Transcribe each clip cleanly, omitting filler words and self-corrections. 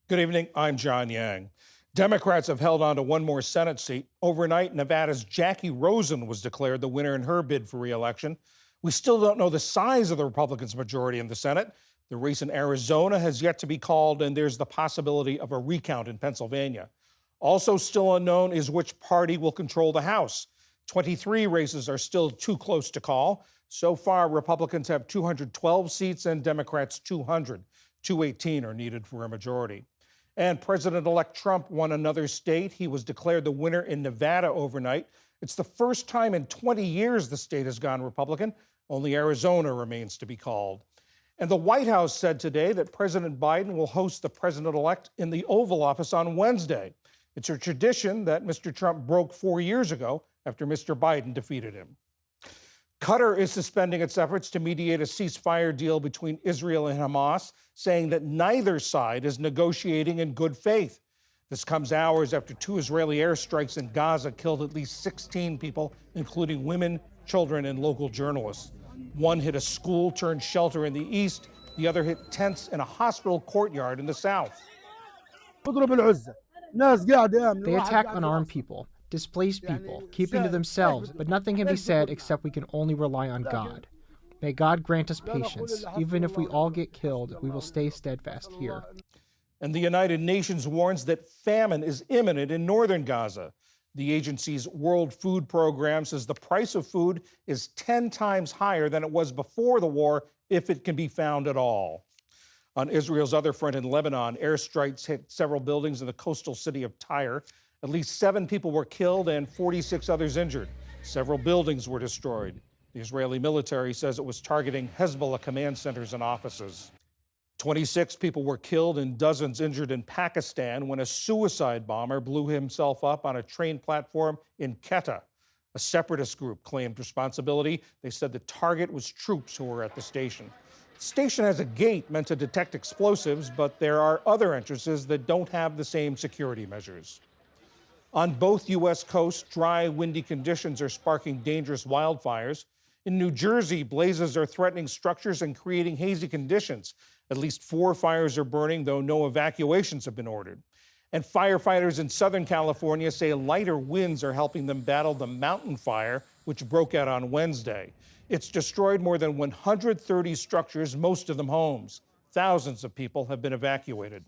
Good evening. I'm John Yang. Democrats have held on to one more Senate seat. Overnight, Nevada's Jackie Rosen was declared the winner in her bid for re-election. We still don't know the size of the Republicans' majority in the Senate. The race in Arizona has yet to be called, and there's the possibility of a recount in Pennsylvania. Also still unknown is which party will control the House. 23 races are still too close to call. So far, Republicans have 212 seats and Democrats 200. 218 are needed for a majority. And President-elect Trump won another state. He was declared the winner in Nevada overnight. It's the first time in 20 years the state has gone Republican. Only Arizona remains to be called. And the White House said today that President Biden will host the president-elect in the Oval Office on Wednesday. It's a tradition that Mr. Trump broke 4 years ago after Mr. Biden defeated him. Qatar is suspending its efforts to mediate a ceasefire deal between Israel and Hamas, saying that neither side is negotiating in good faith. This comes hours after 2 Israeli airstrikes in Gaza killed at least 16 people, including women, children, and local journalists. One hit a school turned shelter in the east. The other hit tents in a hospital courtyard in the south. They attack unarmed people, displaced people, keeping to themselves, but nothing can be said except we can only rely on God. May God grant us patience. Even if we all get killed, we will stay steadfast here. And the United Nations warns that famine is imminent in northern Gaza. The agency's World Food Program says the price of food is 10 times higher than it was before the war, if it can be found at all. On Israel's other front in Lebanon, airstrikes hit several buildings in the coastal city of Tyre. At least 7 people were killed and 46 others injured. Several buildings were destroyed. The Israeli military says it was targeting Hezbollah command centers and offices. 26 people were killed and dozens injured in Pakistan when a suicide bomber blew himself up on a train platform in Quetta. A separatist group claimed responsibility. They said the target was troops who were at the station. The station has a gate meant to detect explosives, but there are other entrances that don't have the same security measures. On both U.S. coasts, dry, windy conditions are sparking dangerous wildfires. In New Jersey, blazes are threatening structures and creating hazy conditions. At least 4 fires are burning, though no evacuations have been ordered. And firefighters in Southern California say lighter winds are helping them battle the mountain fire, which broke out on Wednesday. It's destroyed more than 130 structures, most of them homes. Thousands of people have been evacuated.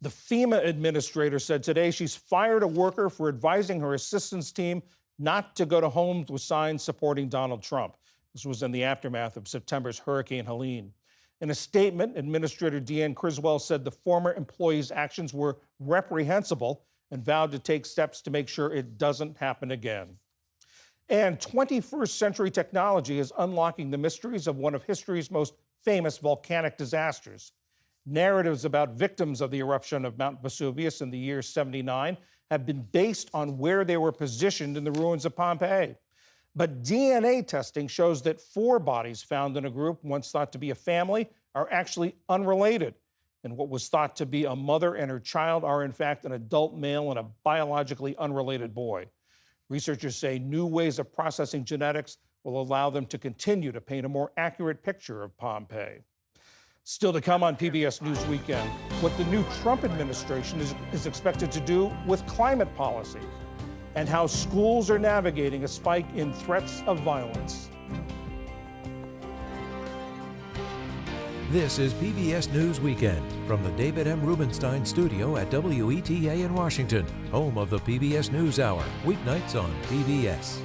The FEMA administrator said today she's fired a worker for advising her assistance team not to go to homes with signs supporting Donald Trump. This was in the aftermath of September's Hurricane Helene. In a statement, Administrator Deanne Criswell said the former employee's actions were reprehensible and vowed to take steps to make sure it doesn't happen again. And 21st century technology is unlocking the mysteries of one of history's most famous volcanic disasters. Narratives about victims of the eruption of Mount Vesuvius in the year 79 have been based on where they were positioned in the ruins of Pompeii. But DNA testing shows that 4 bodies found in a group once thought to be a family are actually unrelated. And what was thought to be a mother and her child are in fact an adult male and a biologically unrelated boy. Researchers say new ways of processing genetics will allow them to continue to paint a more accurate picture of Pompeii. Still to come on PBS News Weekend, what the new Trump administration is expected to do with climate policy, and how schools are navigating a spike in threats of violence. This is PBS News Weekend from the David M. Rubenstein studio at WETA in Washington, home of the PBS NewsHour, weeknights on PBS.